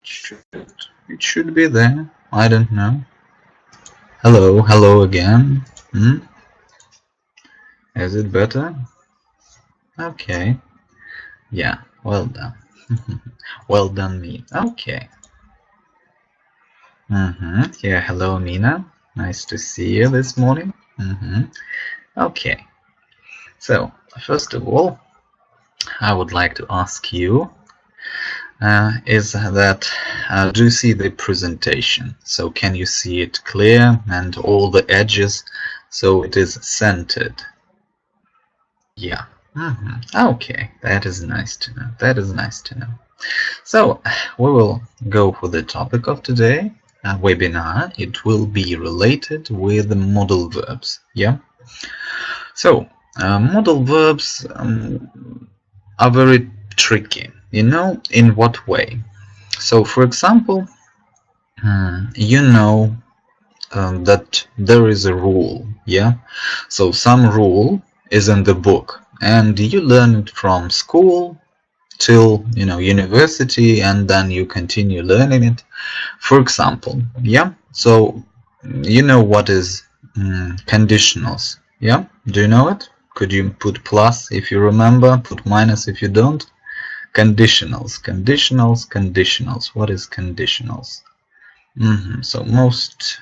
It should be there. I don't know. Hello, hello again. Is it better? Okay. Yeah, well done. Well done, me. Okay. Yeah, hello, Nina. Nice to see you this morning. Okay. So, first of all, I would like to ask you, is that, do you see the presentation? So, can you see it clear and all the edges, so it is centered? Yeah. Okay, that is nice to know. That is nice to know. So, we will go for the topic of today webinar. It will be related with the modal verbs. Yeah. So, modal verbs are very tricky. You know, in what way? So, for example, you know that there is a rule. Yeah. So, some rule is in the book, and you learn it from school till university, and then you continue learning it. For example, yeah, so you know what is conditionals? Yeah, do you know it? Could you put plus if you remember, put minus if you don't? Conditionals, conditionals, conditionals. What is conditionals? So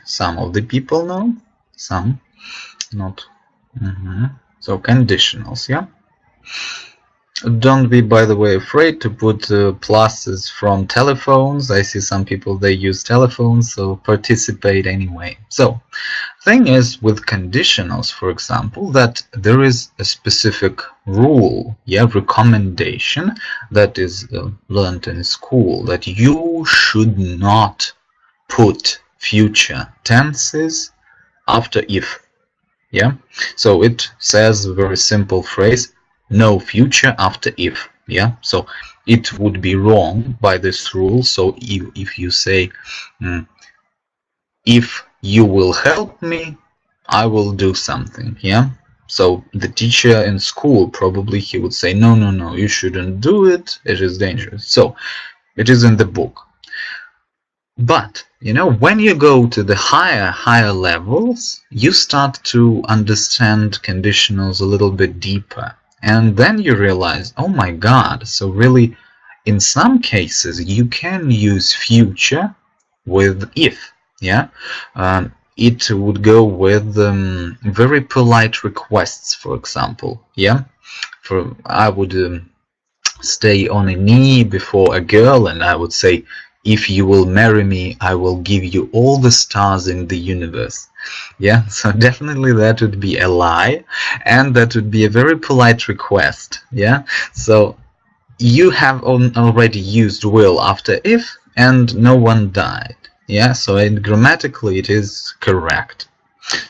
some of the people know, some not. So conditionals, yeah. Don't be, by the way, afraid to put pluses from telephones. I see some people, they use telephones, so participate anyway. So, thing is with conditionals, for example, that there is a specific rule, yeah, recommendation that is learned in school, that you should not put future tenses after if. Yeah, so it says a very simple phrase, no future after if. Yeah, so it would be wrong by this rule. So if you say if you will help me, I will do something. Yeah, so the teacher in school, probably he would say no, no, no, you shouldn't do it, it is dangerous. So it is in the book. But when you go to the higher levels, you start to understand conditionals a little bit deeper. And then you realize, oh my God, so really, in some cases, you can use future with if, yeah? It would go with very polite requests, for example, yeah? I would stay on a knee before a girl and I would say, if you will marry me, I will give you all the stars in the universe. Yeah, so definitely that would be a lie, and that would be a very polite request. Yeah, so you have already used will after if, and no one died. Yeah, so grammatically it is correct.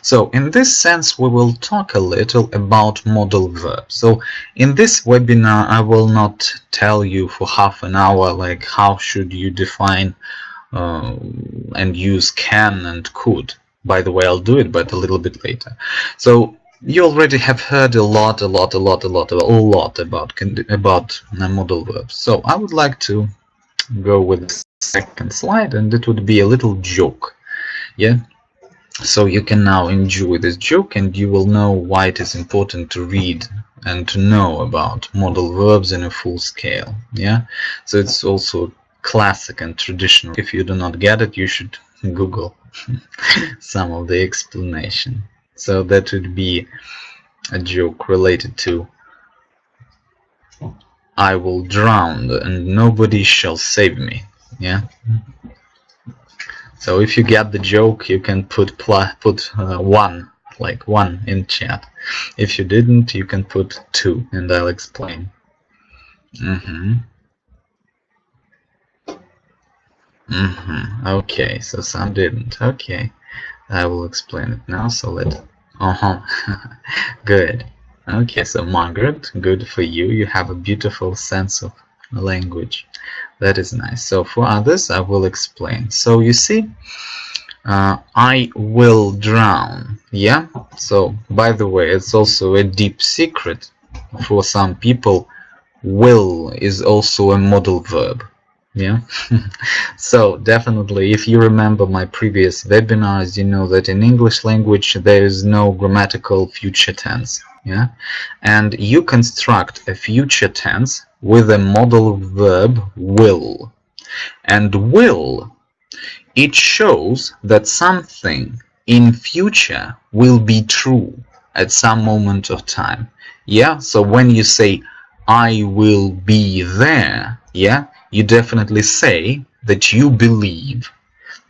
So in this sense, we will talk a little about modal verbs. So in this webinar, I will not tell you for half an hour, like how should you define and use can and could. By the way, I'll do it, but a little bit later. So you already have heard a lot about modal verbs. So I would like to go with the second slide, and it would be a little joke. Yeah. So you can now enjoy this joke, and you will know why it is important to read and to know about modal verbs in a full scale. Yeah, so it's also classic and traditional. If you do not get it, you should Google some of the explanation. So that would be a joke related to I will drown and nobody shall save me. Yeah. So if you get the joke, you can put one, like one in chat. If you didn't, you can put 2, and I'll explain. Okay, so some didn't. Okay, I will explain it now. So let. Good. Okay, so Margaret, good for you. You have a beautiful sense of language. That is nice. So for others, I will explain. So you see, I will drown. Yeah. So by the way, it's also a deep secret for some people. Will is also a modal verb. Yeah. So definitely, if you remember my previous webinars, you know that in English language there is no grammatical future tense. Yeah, and you construct a future tense with a modal verb will, and will, it shows that something in future will be true at some moment of time. Yeah, so when you say I will be there, yeah, you definitely say that you believe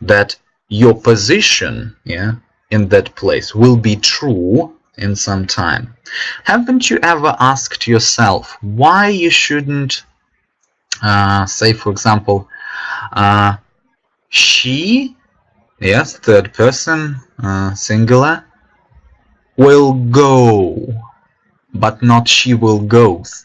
that your position, yeah, in that place will be true in some time. Haven't you ever asked yourself why you shouldn't say, for example, she, yes, third person, singular, will go, but not she will goes.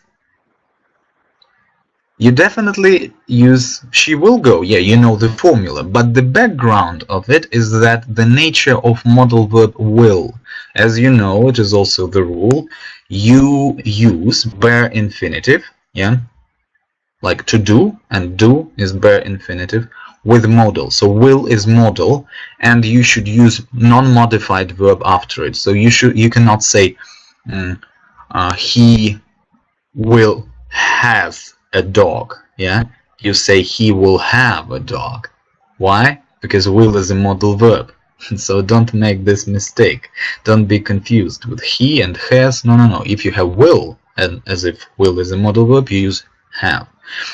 You definitely use she will go, yeah, you know the formula, but the background of it is that the nature of modal verb will, as you know, it is also the rule, you use bare infinitive, yeah, like to do, and do is bare infinitive, with modal. So will is modal, and you should use non-modified verb after it. So you cannot say he will have a dog. Yeah, you say he will have a dog. Why? Because will is a modal verb. So don't make this mistake. Don't be confused with he and has. No, no, no. If you have will, and as if will is a modal verb, you use have.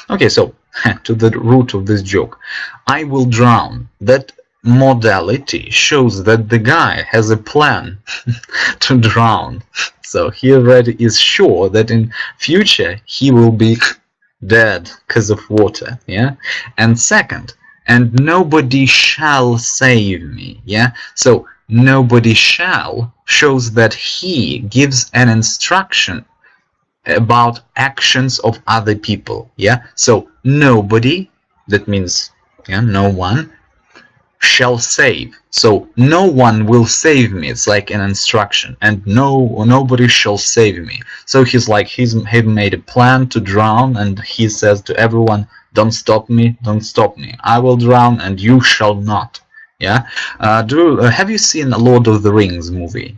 Okay, so to the root of this joke. I will drown. That modality shows that the guy has a plan to drown. So he already is sure that in future he will be dead because of water. Yeah. And second, and nobody shall save me. Yeah. So nobody shall shows that he gives an instruction about actions of other people. Yeah, so nobody, that means, yeah, no one, shall save, so no one will save me. It's like an instruction, and nobody shall save me. So he's made a plan to drown, and he says to everyone, don't stop me, don't stop me, I will drown and you shall not. Yeah. Have you seen a Lord of the Rings movie?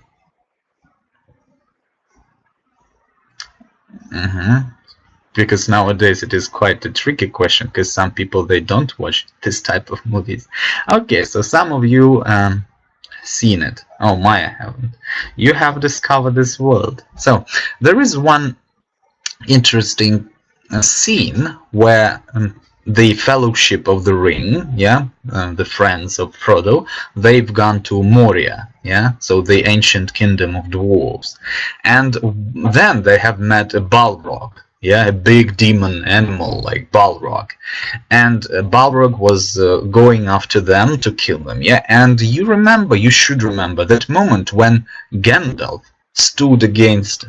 Because nowadays it is quite a tricky question, because some people, they don't watch this type of movies. Okay, so some of you seen it. Oh, Maya haven't. You have discovered this world. So there is one interesting scene where the Fellowship of the Ring, yeah, the friends of Frodo, they've gone to Moria, yeah, so the ancient kingdom of dwarves, and then they have met a Balrog, yeah, a big demon animal like Balrog, and Balrog was going after them to kill them, yeah, and you should remember that moment when Gandalf stood against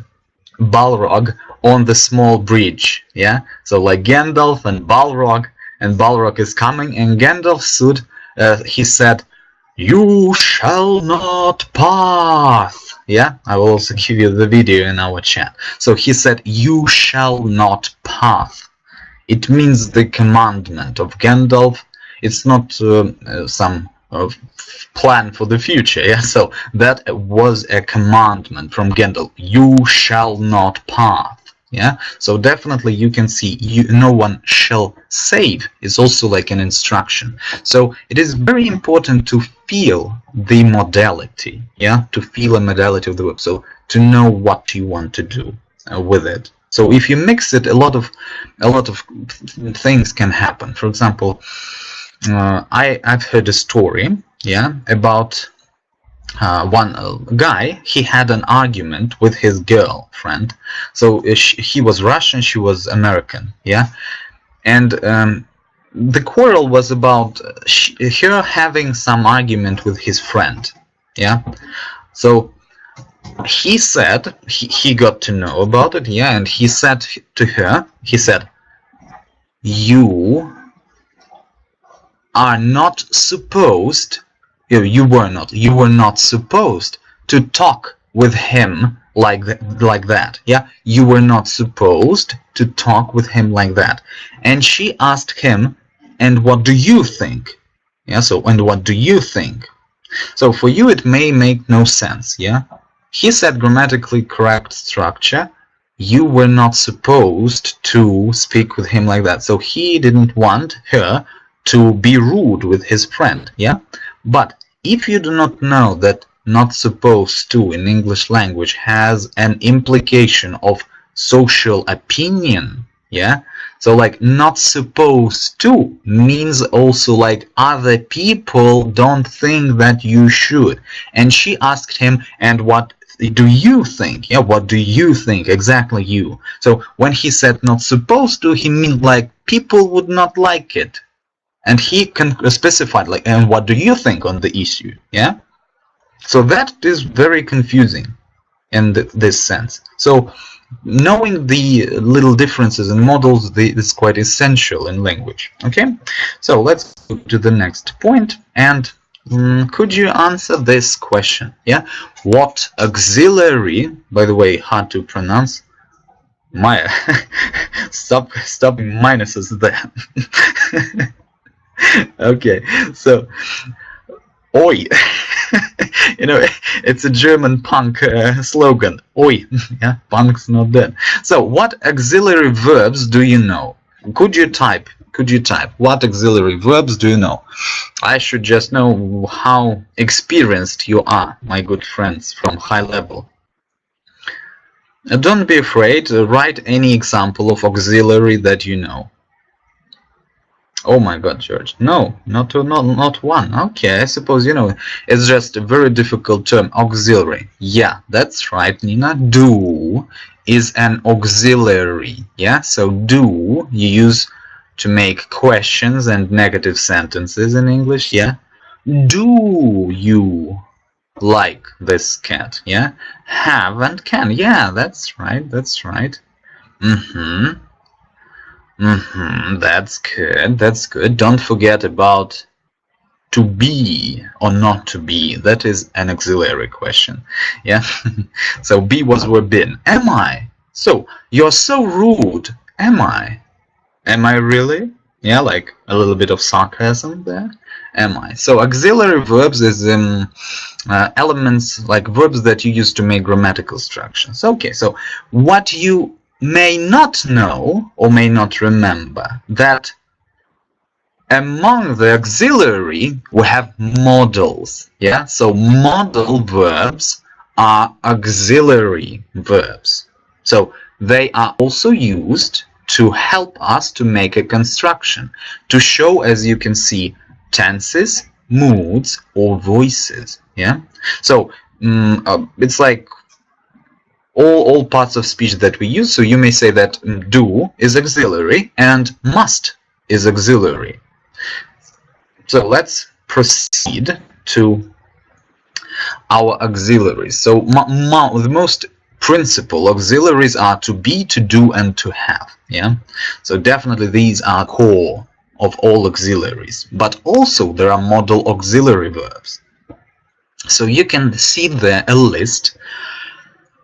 Balrog on the small bridge, yeah, so like Gandalf and Balrog is coming, and Gandalf stood, he said, you shall not pass. Yeah, I will also give you the video in our chat. So he said, you shall not pass. It means the commandment of Gandalf. It's not some plan for the future. Yeah, so that was a commandment from Gandalf. You shall not pass. Yeah, so definitely you can see no one shall save is also like an instruction. So it is very important to feel the modality, yeah, to feel a modality of the verb, so to know what you want to do with it. So if you mix it, a lot of things can happen. For example, I've heard a story, yeah, about one guy. He had an argument with his girlfriend. So he was Russian, she was American, yeah, and the quarrel was about her having some argument with his friend, yeah. So he said, he got to know about it, yeah, and he said to her, he said, you are not supposed, you were not supposed to talk with him like that, yeah, you were not supposed to talk with him like that. And she asked him and what do you think? Yeah, so, and what do you think? So for you it may make no sense, yeah? He said grammatically correct structure. You were not supposed to speak with him like that. So he didn't want her to be rude with his friend, yeah? But if you do not know that not supposed to in English language has an implication of social opinion, yeah? So like not supposed to means also like other people don't think that you should. And she asked him, and what do you think? Yeah, what do you think? Exactly you. So when he said not supposed to, he meant like people would not like it. And he can specify like, and what do you think on the issue? Yeah. So that is very confusing in this sense. So knowing the little differences in modals is quite essential in language. Okay. So let's go to the next point. And could you answer this question? Yeah. What auxiliary, by the way, hard to pronounce. My stopping minuses there. Okay, so oi. You know, it's a German punk slogan. Oi. Yeah, punk's not dead. So what auxiliary verbs do you know? Could you type what auxiliary verbs do you know? I should just know how experienced you are, my good friends from high level. Don't be afraid, write any example of auxiliary that you know. Oh my god, George. No, not one. Okay, I suppose, you know, it's just a very difficult term, auxiliary. Yeah, that's right, Nina. Do is an auxiliary. Yeah, so do you use to make questions and negative sentences in English. Yeah. Do you like this cat? Yeah. Have and can. Yeah, that's right. That's right. That's good. That's good. Don't forget about to be or not to be. That is an auxiliary question. Yeah. So be was were been. Am I? So you're so rude. Am I? Am I really? Yeah, like a little bit of sarcasm there. Am I? So auxiliary verbs is elements like verbs that you use to make grammatical structures. Okay. So what you may not know or may not remember that among the auxiliary we have modals. Yeah, so modal verbs are auxiliary verbs. So they are also used to help us to make a construction, to show, as you can see, tenses, moods, or voices. Yeah, so it's like all parts of speech that we use. So you may say that do is auxiliary and must is auxiliary. So let's proceed to our auxiliaries. So the most principal auxiliaries are to be, to do, and to have. Yeah. So definitely these are core of all auxiliaries. But also there are modal auxiliary verbs. So you can see there a list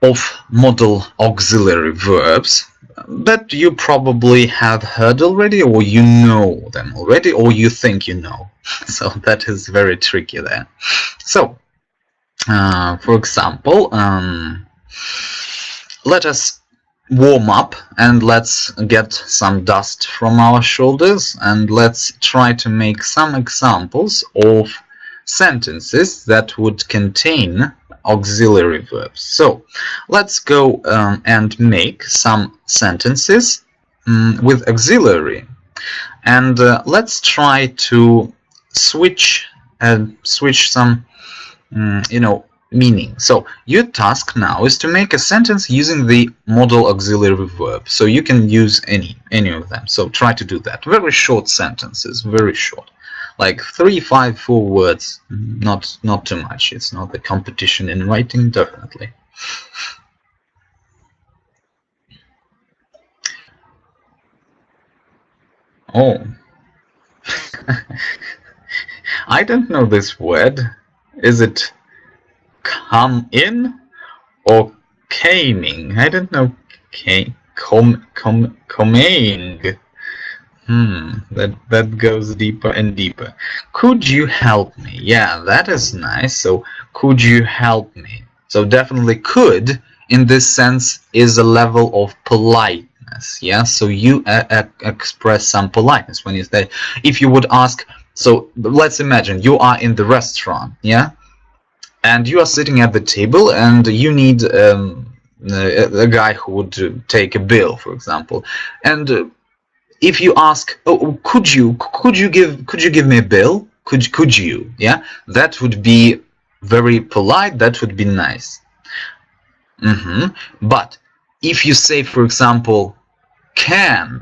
of modal auxiliary verbs that you probably have heard already, or you know them already, or you think you know. So that is very tricky there. So for example, let us warm up and let's get some dust from our shoulders, and let's try to make some examples of sentences that would contain auxiliary verbs. So let's go and make some sentences with auxiliary, and let's try to switch some meaning. So your task now is to make a sentence using the modal auxiliary verb. So you can use any of them. So try to do that. Very short sentences, very short. Like 3, 5, 4 words, not too much. It's not the competition in writing, definitely. Oh, I don't know this word. Is it come in or caning? I don't know. Coming. That goes deeper and deeper. Could you help me? Yeah, that is nice. So could you help me? So definitely could in this sense is a level of politeness. Yeah, so you express some politeness when you say, if you would ask, so let's imagine you are in the restaurant, yeah, and you are sitting at the table and you need a guy who would take a bill, for example, and if you ask, oh, could you give me a bill? Could you? Yeah, that would be very polite. That would be nice. But if you say, for example, can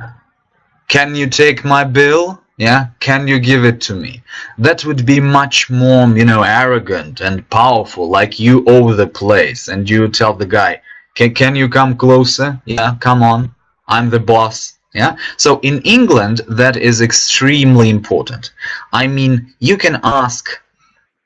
you take my bill? Yeah, can you give it to me? That would be much more, arrogant and powerful, like you owe the place, and you tell the guy, can you come closer? Yeah, come on, I'm the boss. Yeah, so in England that is extremely important. I mean, you can ask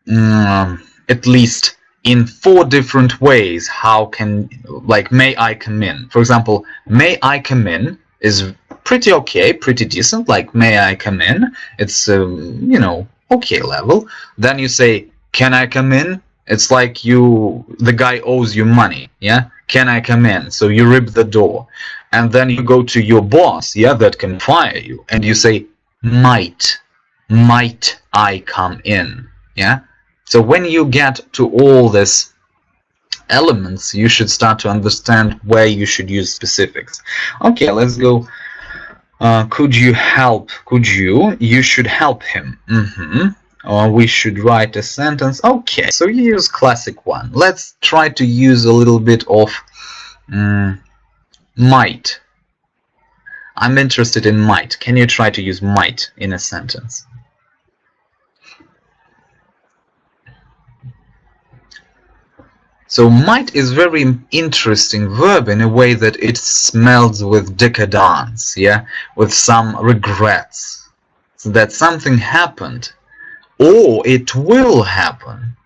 at least in 4 different ways how can, like, may I come in? For example, may I come in is pretty okay, pretty decent, like may I come in? It's okay level. Then you say, can I come in? It's like the guy owes you money. Yeah, can I come in? So you rip the door. And then you go to your boss, yeah, that can fire you, and you say, might I come in? Yeah. So when you get to all these elements, you should start to understand where you should use specifics. Okay, let's go. Could you help? Could you? You should help him. Or we should write a sentence. Okay, so you use classic one. Let's try to use a little bit of might. I'm interested in might. Can you try to use might in a sentence? So might is very interesting verb in a way that it smells with decadence, yeah, with some regrets, so that something happened, or it will happen.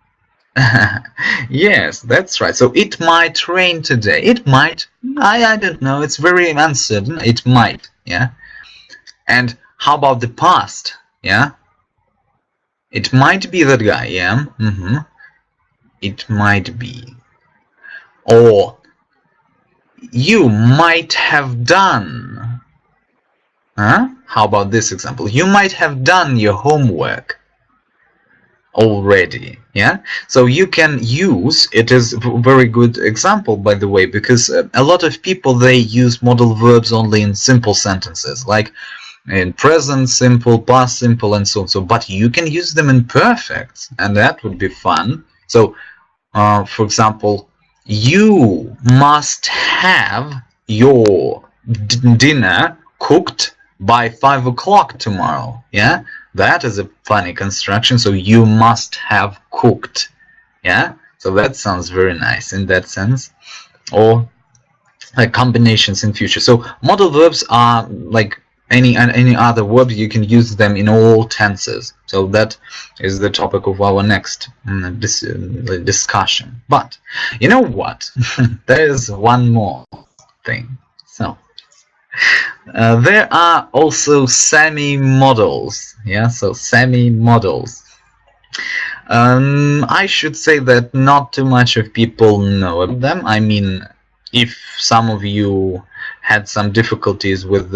Yes, that's right. So it might rain today. It might. I don't know. It's very uncertain. It might. Yeah. And how about the past? Yeah. It might be that guy. Yeah. It might be. Or you might have done. Huh? How about this example? You might have done your homework already. Yeah, so you can use it. Is a very good example, by the way, because a lot of people, they use modal verbs only in simple sentences, like in present simple, past simple, and so on. So but you can use them in perfect, and that would be fun. So for example, you must have your dinner cooked by 5 o'clock tomorrow. Yeah, that is a funny construction. So you must have cooked. Yeah, so that sounds very nice in that sense. Or like combinations in future. So modal verbs are like any other verb. You can use them in all tenses. So that is the topic of our next discussion. But you know what? There is one more thing. So there are also semi-modals. Yeah, so semi-modals. I should say that not too much of people know about them. I mean, if some of you had some difficulties with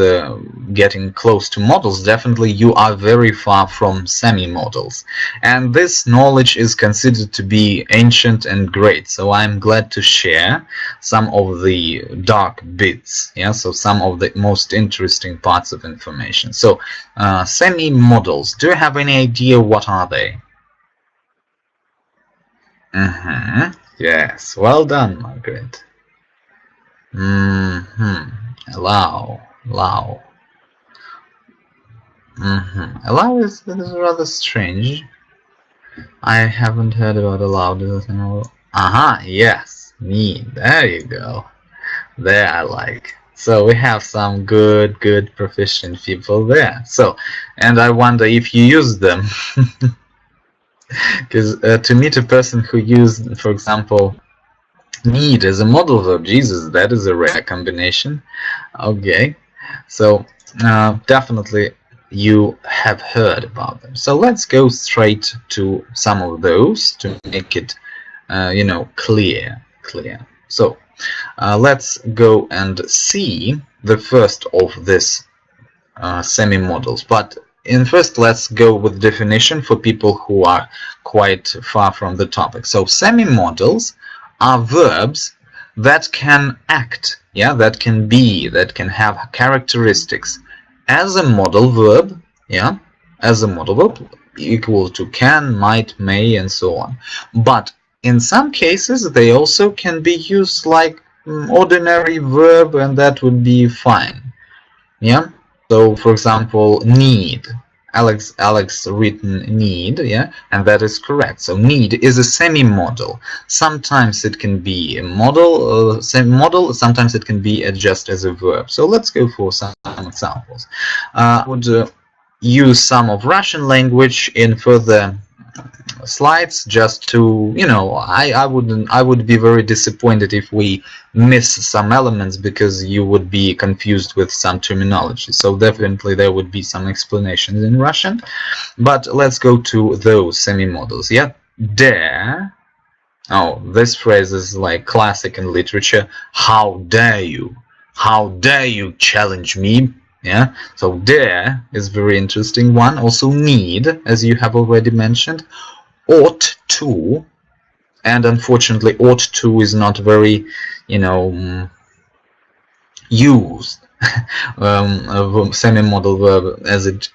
getting close to modals, definitely you are very far from semi-modals. And this knowledge is considered to be ancient and great. So I'm glad to share some of the dark bits. Yeah, so some of the most interesting parts of information. So semi-modals, do you have any idea what are they? Yes, well done, Margaret. Allow. Allow is rather strange. I haven't heard about allow. Yes, need. There you go. There I like. So we have some good proficient people there. So, and I wonder if you use them. Because to meet a person who used, for example, need as a modal verb, Jesus, that is a rare combination. Okay, so definitely you have heard about them. So let's go straight to some of those to make it, you know, clear. So let's go and see the first of this semi-modals. But first, let's go with definition for people who are quite far from the topic. So semi-modals are verbs that can act, yeah, that can be, that can have characteristics as a modal verb, yeah, as a modal verb equal to can, might, may, and so on. But in some cases, they also can be used like ordinary verb, and that would be fine, yeah. So, for example, need. Alex written need, yeah, and that is correct. So need is a semi-modal. Sometimes it can be a modal, semi-modal. Sometimes it can be just as a verb. So let's go for some examples. I would use some of Russian language in further slides just to, you know, I would be very disappointed if we miss some elements because you would be confused with some terminology. So definitely there would be some explanations in Russian, but let's go to those semi-modals. Yeah, dare. Oh, this phrase is like classic in literature. How dare you? How dare you challenge me? Yeah, so dare is very interesting one. Also need, as you have already mentioned. Ought to, and unfortunately ought to is not very, you know, used semi-modal verb as it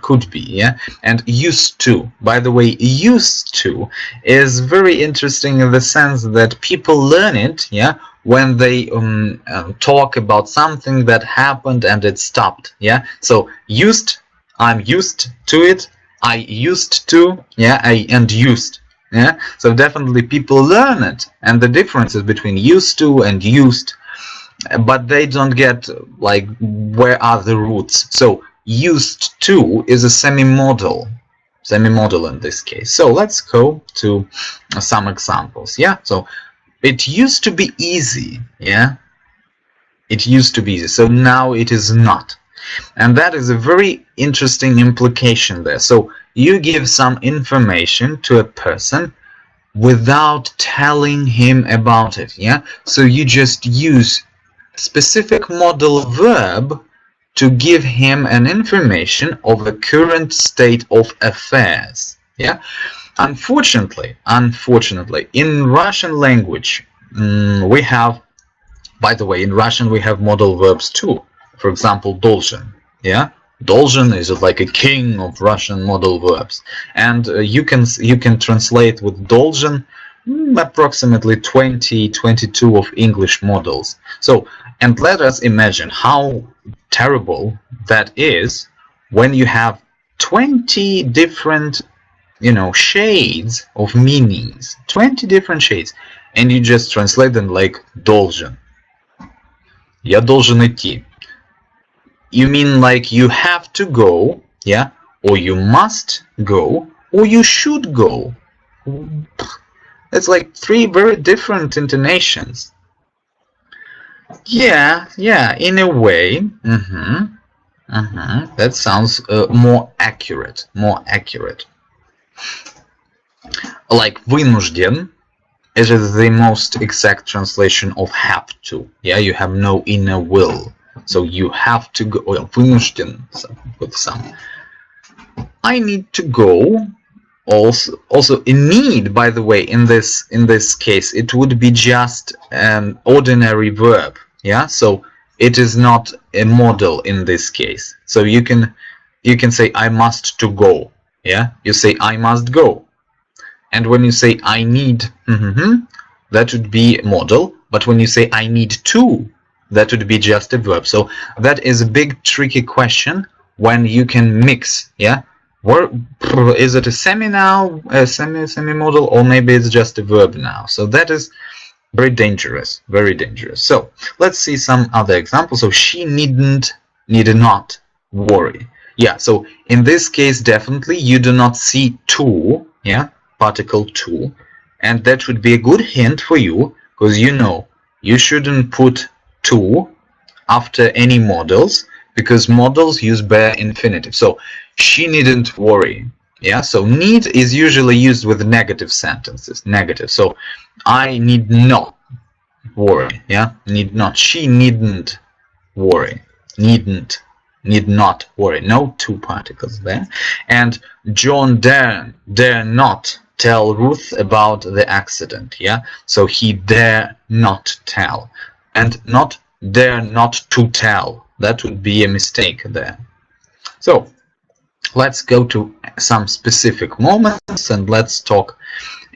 could be, yeah. And used to, by the way, used to is very interesting in the sense that people learn it, yeah, when they talk about something that happened and it stopped, yeah. So used, I'm used to it, I used to, yeah, and used, yeah. So definitely people learn it, and the differences between used to and used, but they don't get like where are the roots. So used to is a semi-modal in this case. So let's go to some examples. Yeah, so it used to be easy, yeah, it used to be easy, so now it is not. And that is a very interesting implication there. So you give some information to a person without telling him about it, yeah. So you just use specific modal verb to give him an information of a current state of affairs, yeah. Unfortunately, in Russian language, we have, by the way, in Russian we have modal verbs too. For example, должен, yeah. Должен is like a king of Russian modal verbs, and you can translate with должен approximately 22 of English modals. So, and let us imagine how terrible that is when you have 20 different, you know, shades of meanings, 20 different shades, and you just translate them like должен. Я должен идти. You mean like you have to go, yeah, or you must go, or you should go. It's like three very different intonations. Yeah, in a way. That sounds more accurate. Like вынужден is the most exact translation of have to. Yeah, you have no inner will. So you have to go, well, вынужден, with some. I need to go. Also in need, by the way, in this case, it would be just an ordinary verb. Yeah, so it is not a modal in this case. So you can say I must to go. Yeah, you say I must go. And when you say I need, that would be modal. But when you say I need to, that would be just a verb. So that is a big tricky question when you can mix, yeah. Or is it a semi now, a semi-modal, or maybe it's just a verb now? So that is very dangerous, very dangerous. So let's see some other examples. So she need not worry. Yeah, so in this case, definitely you do not see to, yeah, particle to, and that would be a good hint for you, because you know you shouldn't put to after any modals, because modals use bare infinitive. So she needn't worry. Yeah, so need is usually used with negative sentences. Negative. So I need not worry. Yeah, need not. She needn't worry. Needn't. Need not worry. No two particles there. And John dare not tell Ruth about the accident. Yeah, so he dare not tell, and not dare not to tell. That would be a mistake there. So let's go to some specific moments and let's talk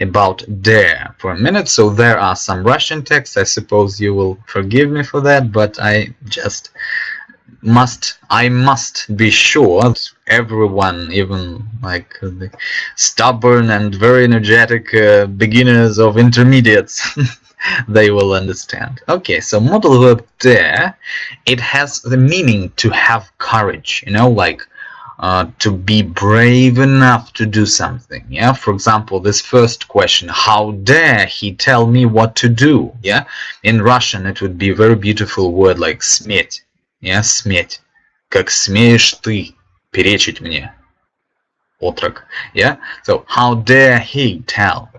about dare for a minute. So there are some Russian texts. I suppose you will forgive me for that, but I just must be sure that everyone, even like the stubborn and very energetic beginners of intermediates, they will understand. Okay, so modal verb dare, it has the meaning to have courage, you know, like to be brave enough to do something. Yeah, for example, this first question, how dare he tell me what to do? Yeah, in Russian it would be a very beautiful word like sметь. Yeah, сметь. Как смеешь ты перечить мне, отрок. Yeah, so how dare he tell?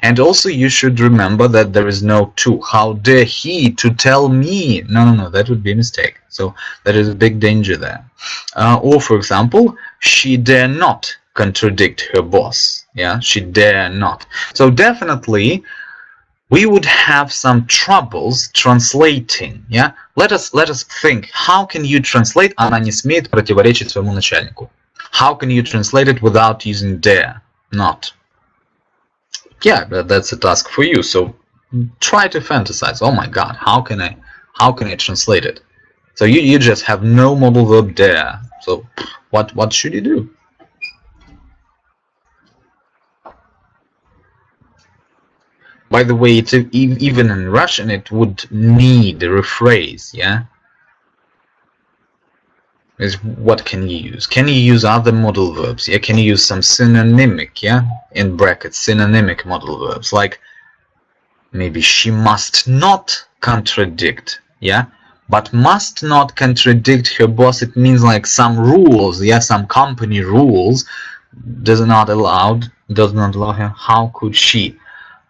And also you should remember that there is no to. How dare he to tell me? No, that would be a mistake. So that is a big danger there. Or for example, she dare not contradict her boss. Yeah, she dare not. So definitely we would have some troubles translating. Yeah, let us think. How can you translate "она не смеет противоречить своему начальнику"? How can you translate it without using dare not? Yeah, that's a task for you. So try to fantasize. Oh my God, how can I translate it? So you just have no modal verb dare. So what should you do? By the way, it's even in Russian it would need a rephrase. Yeah. Is what can you use? Can you use other modal verbs? Yeah, can you use some synonymic, yeah, in brackets, synonymic modal verbs, like maybe she must not contradict, yeah, but must not contradict her boss, it means like some rules, yeah, some company rules does not allow her. How could she?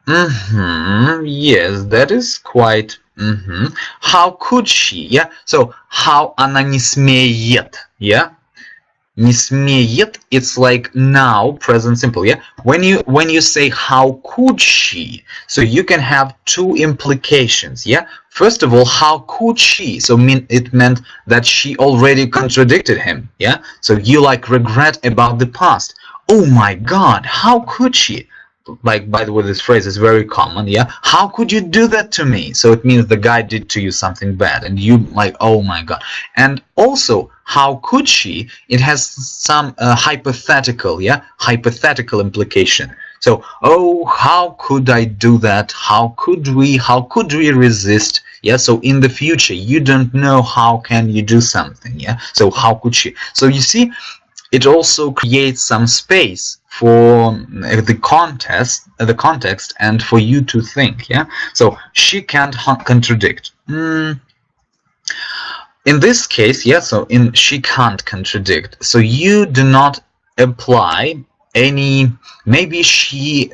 Yes, that is quite. How could she? Yeah. So how она не смеет? Yeah. Не смеет. It's like now present simple. Yeah. When you say how could she, so you can have two implications. Yeah. First of all, how could she? So it meant that she already contradicted him. Yeah. So you like regret about the past. Oh my God, how could she? Like, by the way, this phrase is very common. Yeah, how could you do that to me? So it means the guy did to you something bad and you like, oh my God. And also, how could she, it has some hypothetical implication. So, oh, how could I do that? How could we resist? Yeah, so in the future you don't know how can you do something. Yeah, so how could she? So you see, it also creates some space for the context and for you to think. Yeah, so she can't contradict. In this case, yeah, so she can't contradict, so you do not apply any. Maybe she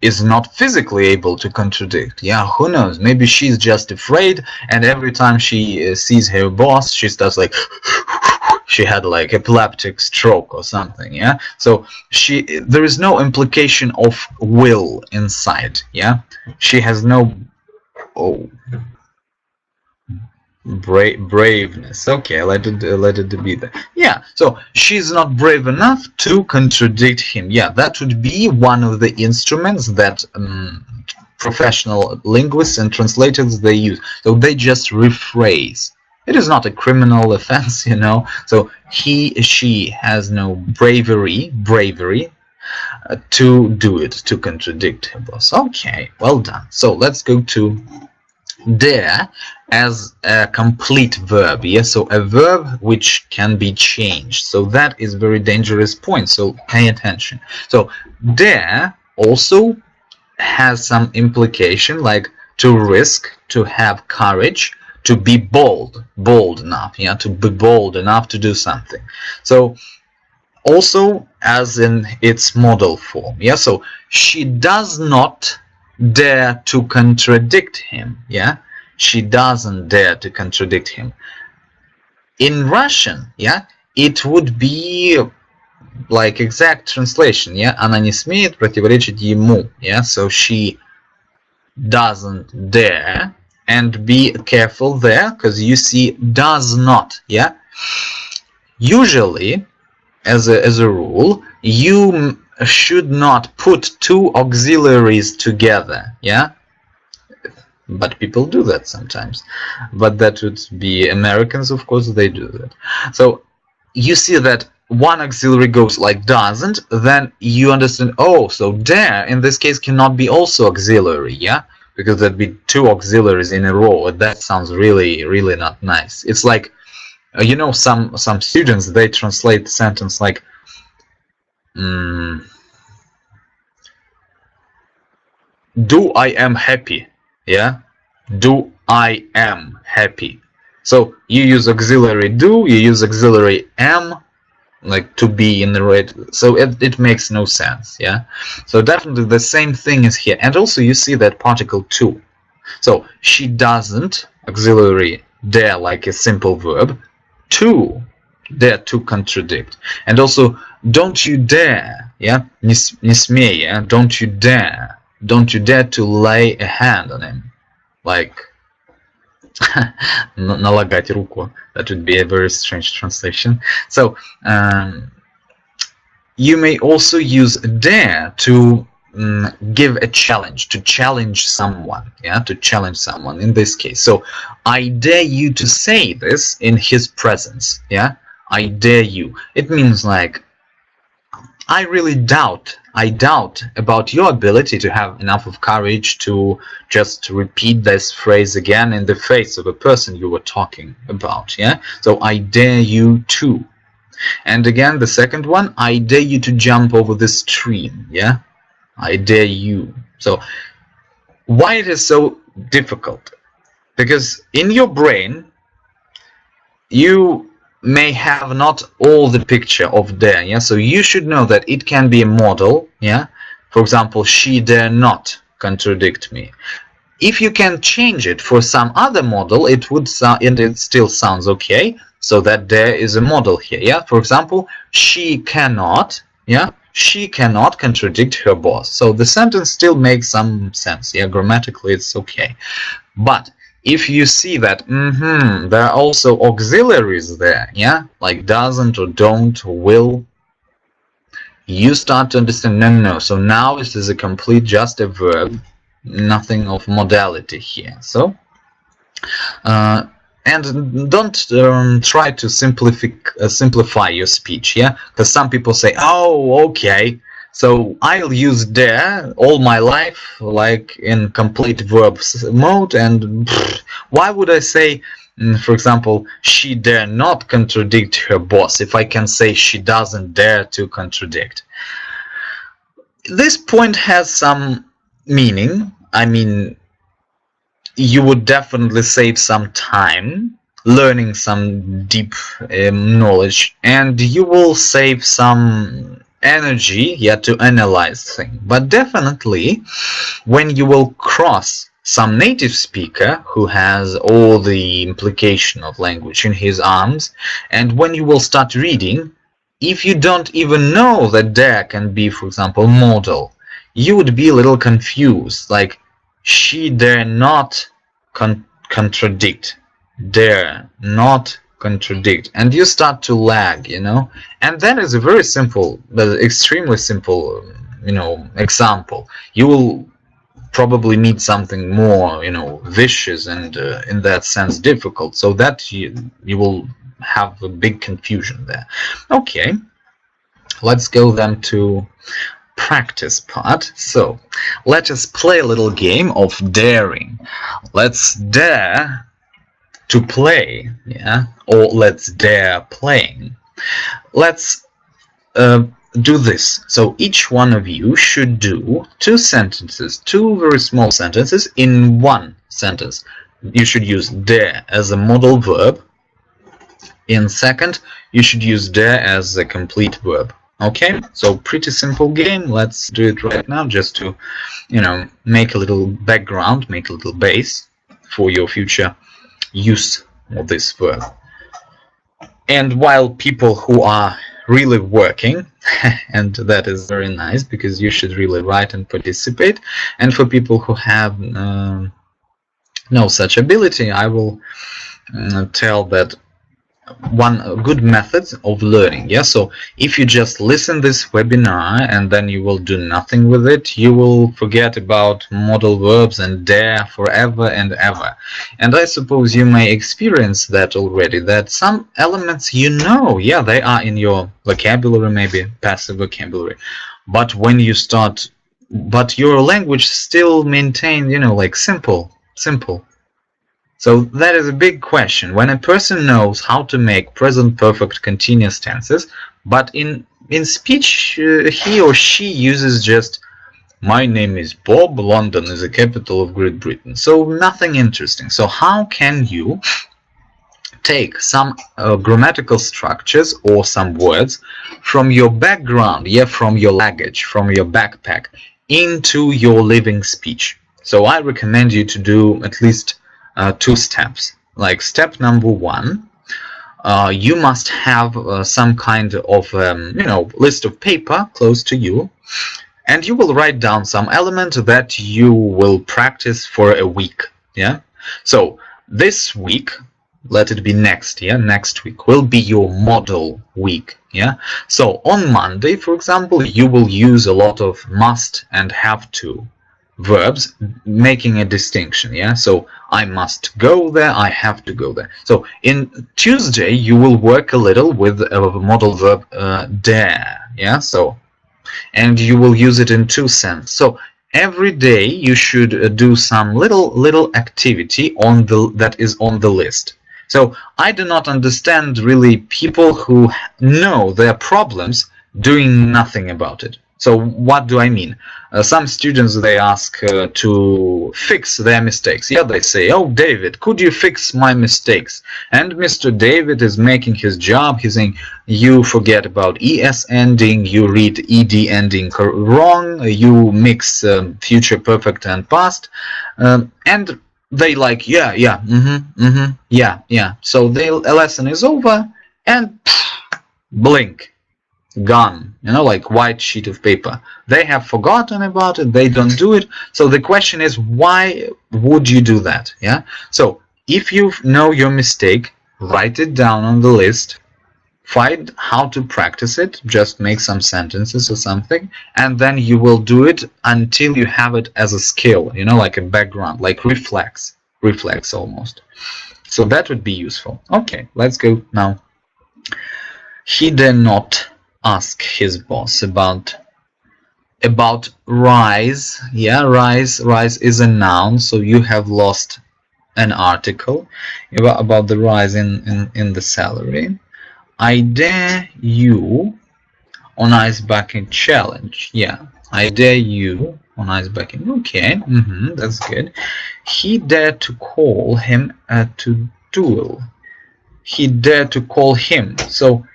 is not physically able to contradict. Yeah, who knows, maybe she's just afraid and every time she sees her boss she starts like she had like epileptic stroke or something. Yeah, so there is no implication of will inside. Yeah, she has no braveness. Okay, let it be there. Yeah, so she's not brave enough to contradict him. Yeah, that would be one of the instruments that professional linguists and translators they use. So they just rephrase. It is not a criminal offense, you know. So she has no bravery to do it, to contradict her boss. Okay, well done. So let's go to dare as a complete verb. Yes, so a verb which can be changed. So that is very dangerous point. So pay attention. So dare also has some implication like to risk, to have courage, to be bold enough, yeah, to be bold enough to do something. So also as in its modal form, yeah, so she does not dare to contradict him, yeah, she doesn't dare to contradict him. In Russian, yeah, it would be like exact translation, yeah, она не смеет противоречить ему, yeah, so she doesn't dare, and be careful there because you see does not, yeah. Usually as a rule you should not put two auxiliaries together, yeah, but people do that sometimes, but that would be Americans, of course, they do that. So you see that one auxiliary goes like doesn't, then you understand, oh, so dare in this case cannot be also auxiliary, yeah, because there'd be two auxiliaries in a row. That sounds really not nice. It's like, you know, some students, they translate the sentence like do I am happy, yeah, do I am happy. So you use auxiliary do, you use auxiliary am, like to be in the right, so it makes no sense, yeah. So definitely the same thing is here. And also you see that particle to, so she doesn't, auxiliary dare, like a simple verb, to dare to contradict. And also don't you dare, yeah, не смей, yeah? Don't you dare to lay a hand on him, like налагать руку. That would be a very strange translation. So you may also use dare to give a challenge, to challenge someone, yeah, to challenge someone in this case. So I dare you to say this in his presence, yeah, I dare you. It means like I doubt about your ability to have enough of courage to just repeat this phrase again in the face of a person you were talking about, yeah. So I dare you to. And again the second one, I dare you to jump over the stream, yeah, I dare you. So why it is so difficult? Because in your brain you may have not all the picture of dare, yeah, so you should know that it can be a modal, yeah, for example, she dare not contradict me. If you can change it for some other modal, it would sound, and it still sounds okay, so that dare is a modal here, yeah. For example, she cannot, yeah, she cannot contradict her boss, so the sentence still makes some sense, yeah, grammatically it's okay. But if you see that there are also auxiliaries there, yeah, like doesn't or don't or will, you start to understand, no, so now this is a complete just a verb, nothing of modality here. So and don't try to simplify your speech, yeah, because some people say, oh, okay, so I'll use dare all my life, like in complete verb mode, and why would I say, for example, she dare not contradict her boss if I can say she doesn't dare to contradict? This point has some meaning. I mean, you would definitely save some time learning some deep knowledge, and you will save some energy, yeah, to analyze things. But definitely when you will cross some native speaker who has all the implication of language in his arms, and when you will start reading, if you don't even know that dare can be, for example, modal, you would be a little confused, like she dare not contradict, dare not contradict, and you start to lag, you know. And that is a very simple, extremely simple, you know, example. You will probably meet something more, you know, vicious and in that sense difficult, so that you will have a big confusion there. Okay, let's go then to practice part. So let us play a little game of daring. Let's dare to play, yeah, or let's dare playing. Let's do this. So each one of you should do two sentences, two very small sentences in one sentence. you should use der as a modal verb. In second, you should use der as a complete verb. Okay, so pretty simple game. Let's do it right now, just to, make a little background, make a little base for your future use of this verb. And while people who are really working, and that is very nice because you should really write and participate, and for people who have no such ability, I will tell that one good method of learning. Yeah, so if you just listen this webinar and then you will do nothing with it, you will forget about modal verbs and der forever and ever. And I suppose you may experience that already, that some elements yeah, they are in your vocabulary, maybe passive vocabulary, but when you start, but your language still maintains, like simple. So that is a big question. When a person knows how to make present perfect continuous tenses, but in speech he or she uses just my name is Bob, London is the capital of Great Britain. So nothing interesting. So how can you take some grammatical structures or some words from your background, from your luggage, from your backpack, into your living speech? So I recommend you to do at least 2 steps. Like step number 1, you must have some kind of list of paper close to you, and you will write down some element that you will practice for a week. Yeah, so this week, let it be next week will be your model week. Yeah, so on Monday, for example, you will use a lot of must and have to verbs, making a distinction. Yeah, so I must go there, I have to go there. So in Tuesday you will work a little with a modal verb der. Yeah, so, and you will use it in 2 senses. So every day you should do some little activity on that is on the list. So I do not understand really people who know their problems doing nothing about it. So what do I mean? Some students, they ask to fix their mistakes. Yeah, they say, oh, David, could you fix my mistakes? And Mr. David is making his job. He's saying, you forget about es ending, you read ed ending wrong, you mix future perfect and past, and they like, yeah, yeah. So the lesson is over, and blink. Gone, like white sheet of paper. They have forgotten about it, they don't do it. So the question is, why would you do that? Yeah, so if you know your mistake, write it down on the list, find how to practice it, just make some sentences or something, and then you will do it until you have it as a skill, like a background, like reflex almost. So that would be useful. Okay, let's go now. He did not ask his boss about rise. Yeah, rise is a noun, so you have lost an article about the rise in the salary. I dare you on ice bucket challenge. Yeah, I dare you on ice bucket. Okay, that's good. He dared to call him to duel. He dared to call him. So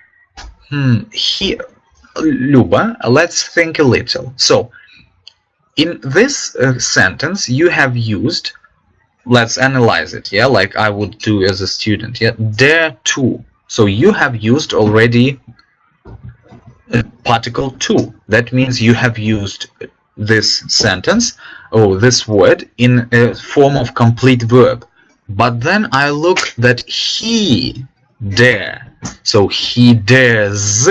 Luba, let's think a little. So in this sentence you have used, let's analyze it, yeah, like I would do as a student. Yeah, dare to. So you have used already particle to. That means you have used this sentence or this word in a form of complete verb. But then I look that he dare. So he dares,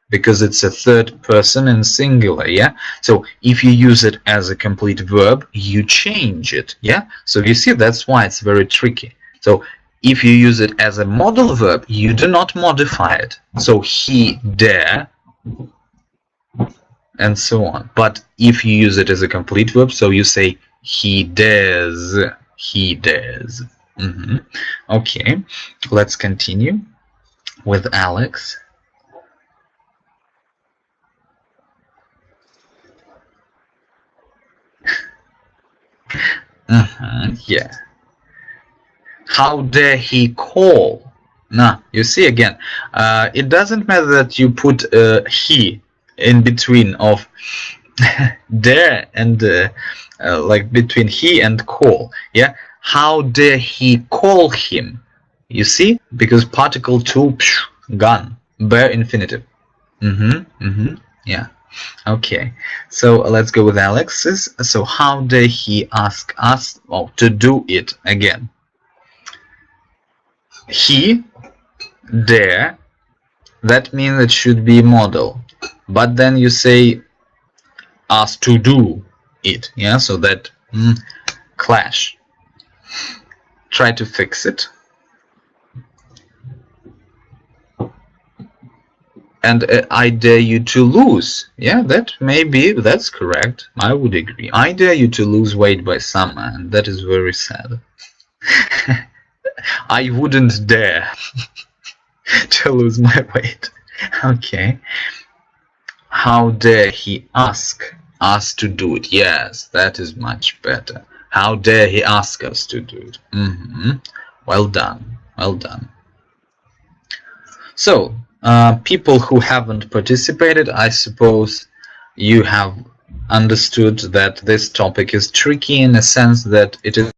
because it's a third person in singular. Yeah, so if you use it as a complete verb, you change it. Yeah, so you see, that's why it's very tricky. So if you use it as a modal verb, you do not modify it. So he dare and so on. But if you use it as a complete verb, so you say he dares, he dares. Okay, let's continue with Alex. Yeah. How dare he call? Now, you see again, it doesn't matter that you put he in between of dare and like between he and call. Yeah, how dare he call him? You see, because particle 2 gone, bare infinitive. Yeah. Okay, so let's go with Alex's. So how dare he ask us to do it again? He dare, that means it should be modal, but then you say us to do it, yeah, so that clash. Try to fix it. And I dare you to lose. Yeah, that's correct. I would agree. I dare you to lose weight by summer, and that is very sad. I wouldn't dare to lose my weight. Okay. How dare he ask us to do it? Yes, that is much better. How dare he ask us to do it? Well done. Well done. So, people who haven't participated, I suppose you have understood that this topic is tricky in a sense that it is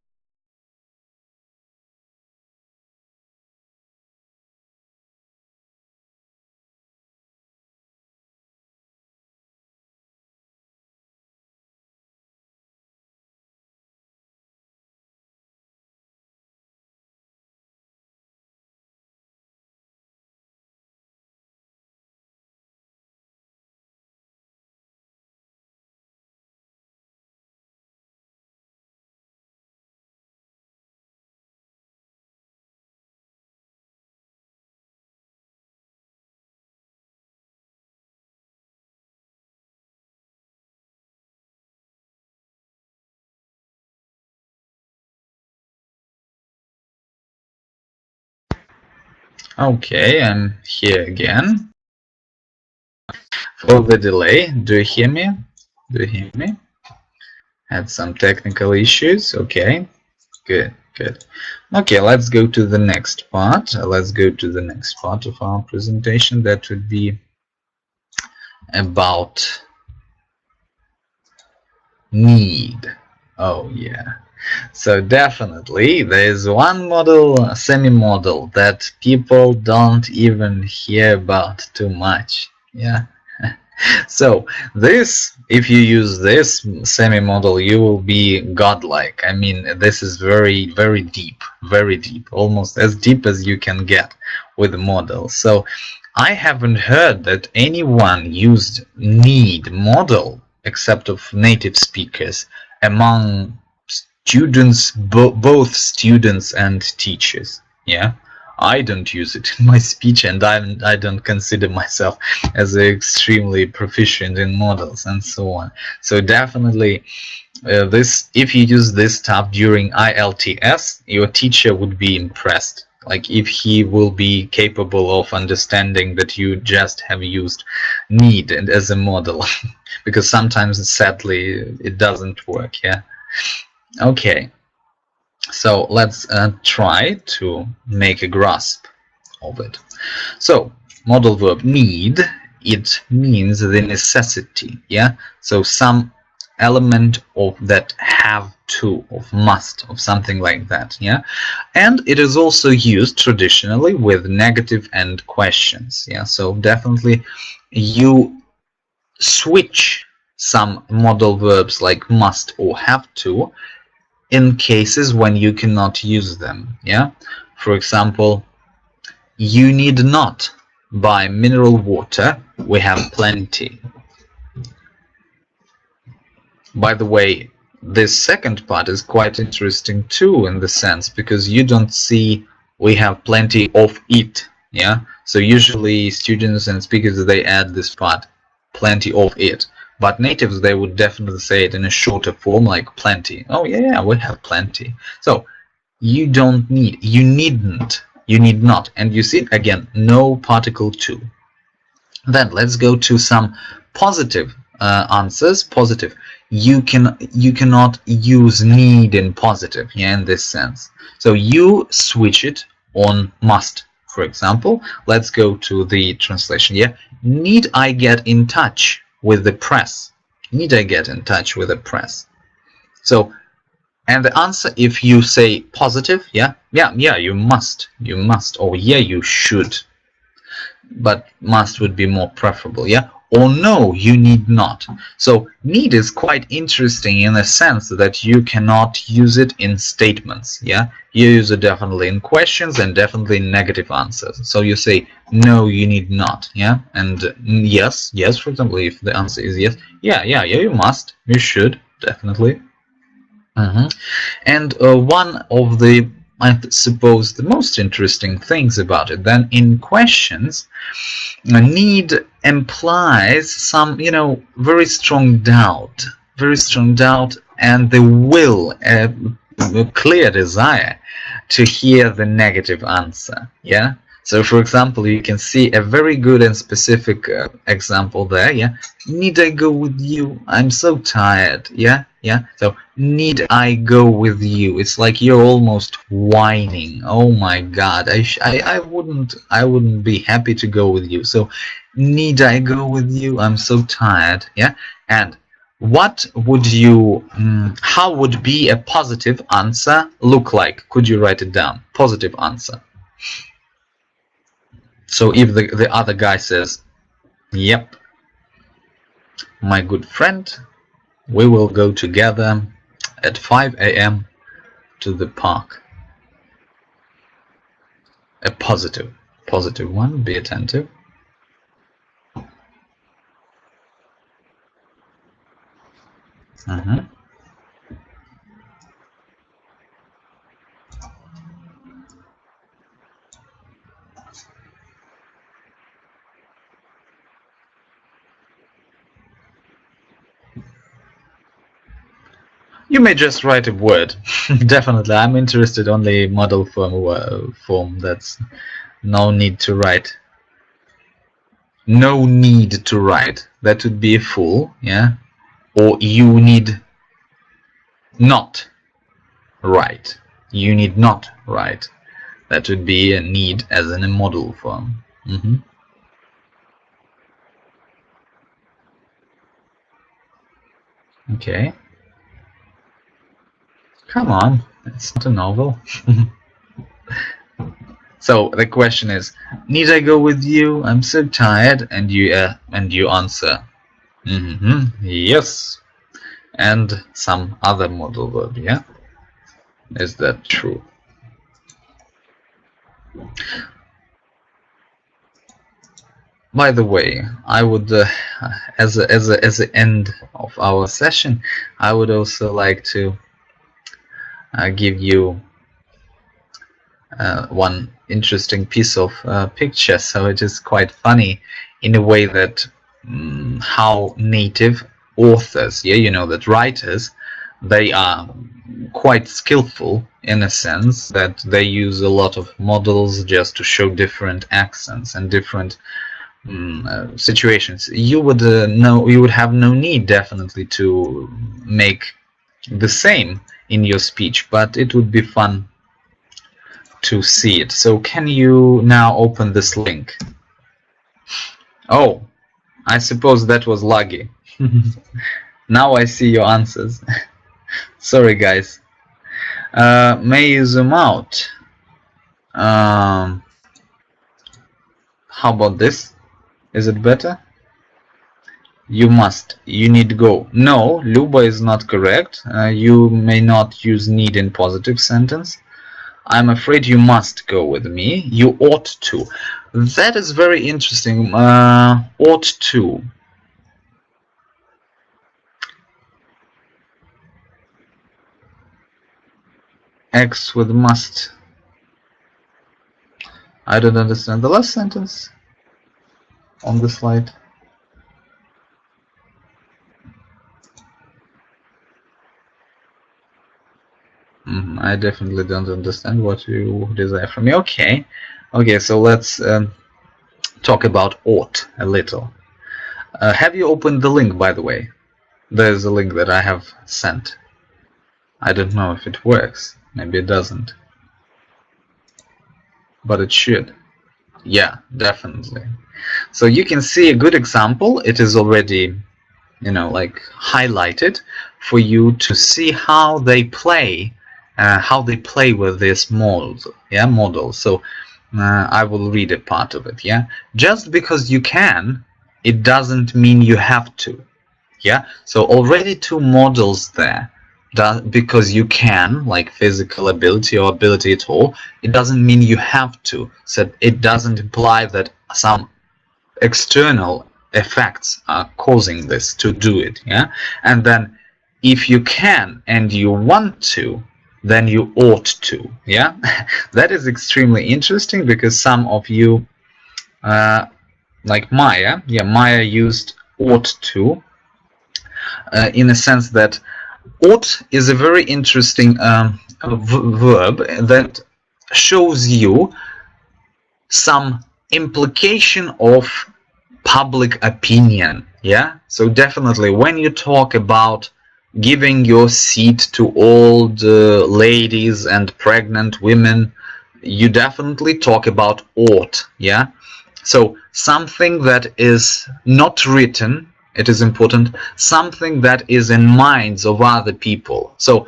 okay. I'm here again. For the delay, do you hear me? Do you hear me? Had some technical issues. Okay, good, good. Okay, let's go to the next part. Let's go to the next part of our presentation. That would be about need. Oh yeah. So definitely there is one model, semi-model, that people don't even hear about too much. Yeah. So this, if you use this semi-model, you will be godlike. I mean, this is very, very deep, almost as deep as you can get with the model. So I haven't heard that anyone used need model except of native speakers among students, both students and teachers. Yeah, I don't use it in my speech, and I don't consider myself as extremely proficient in models and so on. So definitely this, if you use this stuff during ILTS, your teacher would be impressed. Like if he will be capable of understanding that you just have used need and as a model, because sometimes sadly it doesn't work. Yeah. Okay, so let's try to make a grasp of it. So modal verb need, it means the necessity. Yeah, so some element of that have to, of must, of something like that. Yeah, and it is also used traditionally with negative end questions. Yeah, so definitely you switch some modal verbs like must or have to in cases when you cannot use them. Yeah, for example, you need not buy mineral water, we have plenty. By the way, this second part is quite interesting too, in the sense because you don't see we have plenty of it. Yeah, so usually students and speakers, they add this part, plenty of it, but natives, they would definitely say it in a shorter form like plenty. Oh yeah, we have plenty. So you don't need, you needn't, you need not, and you see again, no particle to. Then let's go to some positive answers. Positive. you cannot use need in positive, yeah, in this sense. So you switch it on must. For example, let's go to the translation. Yeah, need I get in touch with the press? Need I get in touch with the press? So, and the answer, if you say positive, yeah, you must, or yeah, you should, but must would be more preferable, yeah, or no, you need not. So need is quite interesting in the sense that you cannot use it in statements, yeah, you use it definitely in questions and definitely in negative answers. So you say no, you need not, yeah, and yes, for example, if the answer is yes, yeah, you must, you should, definitely. And one of the, I suppose, the most interesting things about it, then in questions, need implies some, very strong doubt, and the will, a clear desire to hear the negative answer, yeah. So, for example, you can see a very good and specific example there, yeah. Need I go with you? I'm so tired, yeah. So, need I go with you? It's like you're almost whining. Oh my God, I wouldn't be happy to go with you. So, need I go with you? I'm so tired, yeah. And what would you? How would be a positive answer look like? Could you write it down? Positive answer. So if the other guy says, yep, my good friend, we will go together at 5 a.m. to the park. A positive one, be attentive. You may just write a word. Definitely, I'm interested only modal form. That's no need to write. No need to write. That would be a full, yeah. Or you need not write. You need not write. That would be a need as in a modal form. Okay. Come on, it's not a novel. So the question is, need I go with you? I'm so tired. And you answer, yes, and some other modal verb. Yeah, is that true? By the way, I would, as an end of our session, I would also like to give you one interesting piece of picture. So it is quite funny in a way that how native authors, yeah, that writers, they are quite skillful in a sense that they use a lot of models just to show different accents and different situations. You would you would have no need definitely to make the same in your speech, but it would be fun to see it. So can you now open this link? Oh, I suppose that was laggy. Now I see your answers. Sorry guys. May you zoom out? How about this? Is it better? You must. You need to go. No, Luba is not correct. You may not use need in positive sentence. I'm afraid you must go with me. You ought to. That is very interesting. Ought to. X with must. I don't understand the last sentence on the slide. I definitely don't understand what you desire from me. Okay, so let's talk about ought a little. Have you opened the link, by the way? There's a link that I have sent. I don't know if it works. Maybe it doesn't. But it should. Yeah, definitely. So you can see a good example. It is already, like highlighted for you to see how they play with this model. So I will read a part of it. Just because you can, it doesn't mean you have to. So already two models there. Because you can, like physical ability or ability at all, it doesn't mean you have to. So it doesn't imply that some external effects are causing this to do it. And then if you can and you want to, then you ought to. That is extremely interesting, because some of you, like Maya, Maya used ought to, in a sense that ought is a very interesting verb that shows you some implication of public opinion. So definitely when you talk about giving your seat to old ladies and pregnant women, you definitely talk about ought. So something that is not written, it is important, something that is in minds of other people. So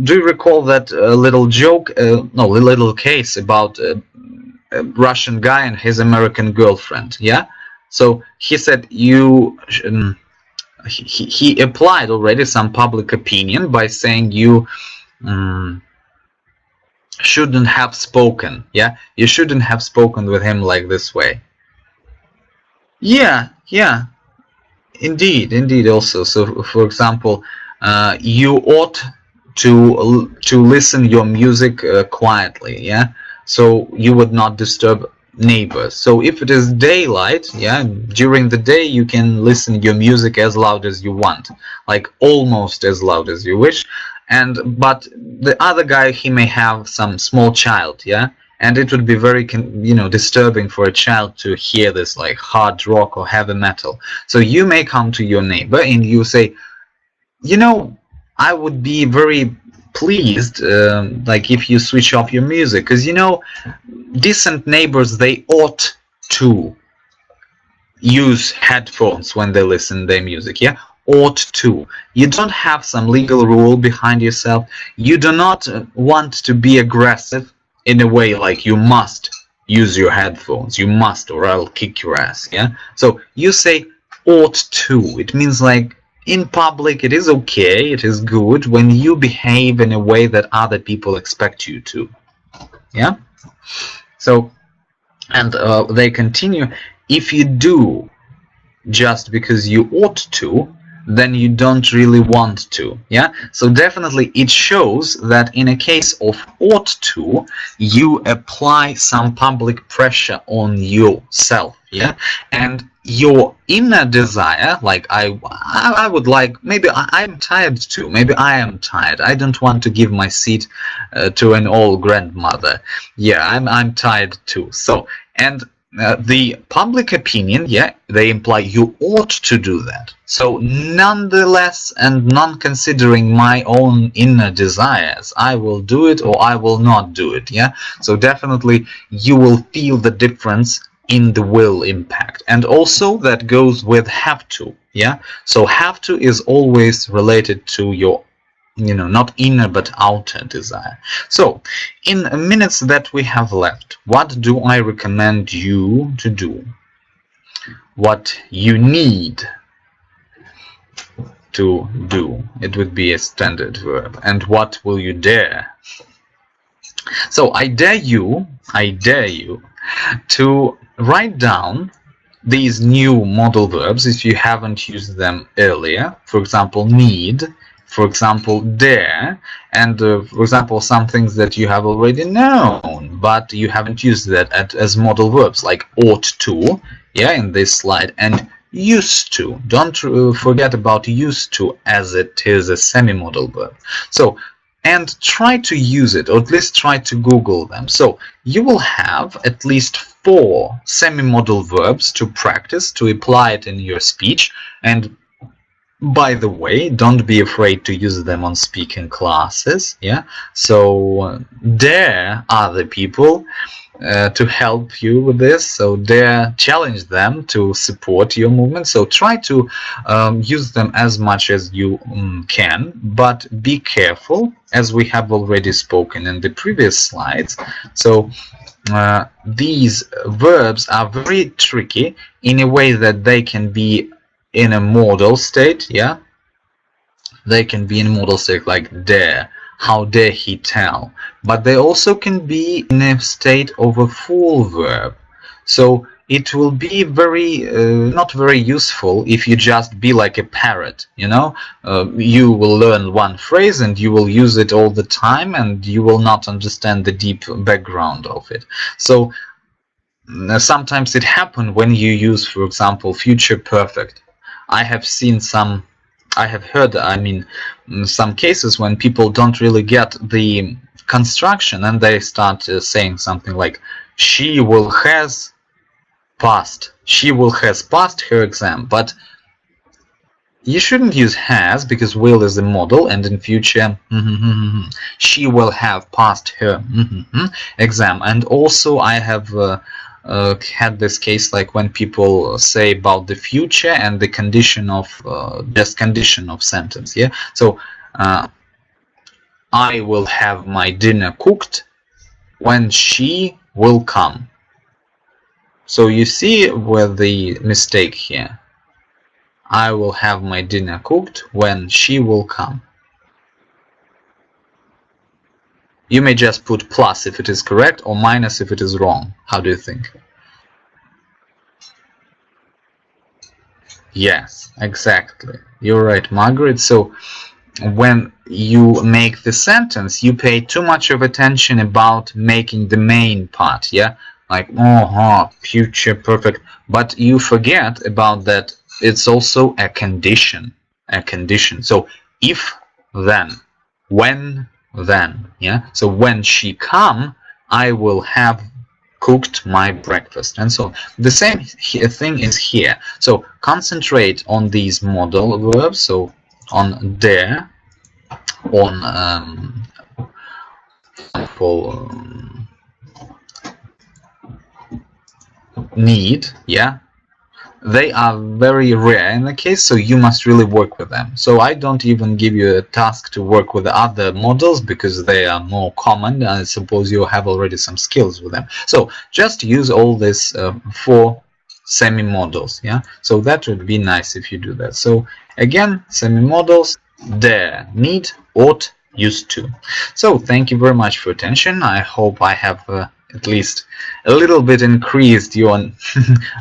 do you recall that little joke, little case about a Russian guy and his American girlfriend? So he said he applied already some public opinion by saying you shouldn't have spoken. You shouldn't have spoken with him like this way. Indeed also. So for example, you ought to listen your music quietly. So you would not disturb neighbors. So if it is daylight, during the day you can listen your music as loud as you want, like almost as loud as you wish. But the other guy, he may have some small child, and it would be very disturbing for a child to hear this, like hard rock or heavy metal. So you may come to your neighbor and you say, I would be very pleased like if you switch off your music, because decent neighbors, they ought to use headphones when they listen to their music. Ought to. You don't have some legal rule behind yourself. You do not want to be aggressive in a way like you must use your headphones, you must, or I'll kick your ass. So you say ought to. It means like in public it is okay, it is good when you behave in a way that other people expect you to. So, and they continue, if you do just because you ought to, then you don't really want to. So definitely it shows that in a case of ought to, you apply some public pressure on yourself. And your inner desire, like I would like, maybe I'm tired too, maybe I am tired, I don't want to give my seat to an old grandmother. I'm tired too. So, and the public opinion, they imply you ought to do that. So nonetheless, and non-considering my own inner desires, I will do it or I will not do it. So definitely you will feel the difference in the will impact. And also that goes with have to. So have to is always related to your not inner but outer desire. So in minutes that we have left, what do I recommend you to do? What you need to do? It would be a standard verb. And what will you dare? So I dare you to write down these new modal verbs if you haven't used them earlier. For example, need, for example, dare, and for example, some things that you have already known, but you haven't used that as modal verbs, like ought to, in this slide, and used to. Don't forget about used to, as it is a semi-modal verb. So, and try to use it, or at least try to Google them. So you will have at least 4 semi-modal verbs to practice, to apply it in your speech, and By the way, don't be afraid to use them on speaking classes. Yeah, so dare other people to help you with this. So dare challenge them to support your movement. So try to use them as much as you can, but be careful, as we have already spoken in the previous slides. So these verbs are very tricky in a way that they can be in a modal state. Yeah, they can be in a modal state like dare, how dare he tell, but they also can be in a state of a full verb. So it will be very not very useful if you just be like a parrot, you know. You will learn one phrase and you will use it all the time, and you will not understand the deep background of it. So sometimes it happens when you use, for example, future perfect. I have heard, I mean, some cases when people don't really get the construction and they start saying something like, she will has passed her exam. But you shouldn't use has, because will is a modal, and in future she will have passed her exam. And also I have had this case like when people say about the future and the condition of just condition of sentence. Yeah, so I will have my dinner cooked when she will come. So you see where the mistake here. I will have my dinner cooked when she will come. You may just put plus if it is correct, or minus if it is wrong. How do you think? Yes, exactly. You're right, Margaret. So when you make the sentence, you pay too much of attention about making the main part. Yeah, like future perfect, but you forget about that it's also a condition. So if, then, when, then. Yeah, so when she come, I will have cooked my breakfast, and so the same thing is here. So concentrate on these modal verbs, so on dare, on need. Yeah, they are very rare in the case, so you must really work with them. So I don't even give you a task to work with other models because they are more common. I suppose you have already some skills with them. So just use all these 4 semi-modals. Yeah, so that would be nice if you do that. So again, semi-modals: dare, need, ought, used to. So thank you very much for attention. I hope I have at least a little bit increased your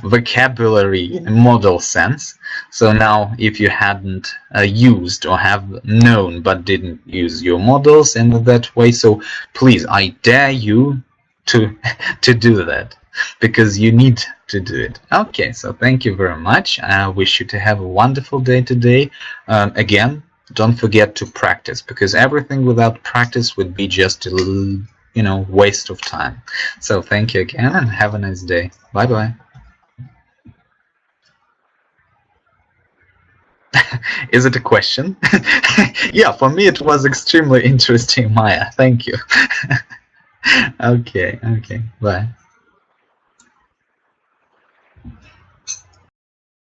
vocabulary in a modal sense. So now, if you hadn't used or have known but didn't use your modals in that way, so please, I dare you to do that, because you need to do it. Okay, so thank you very much. I wish you to have a wonderful day today. Again, don't forget to practice, because everything without practice would be just a little, waste of time. So thank you again, and have a nice day. Bye bye. Is it a question? Yeah, for me it was extremely interesting, Maya. Thank you. Okay, bye.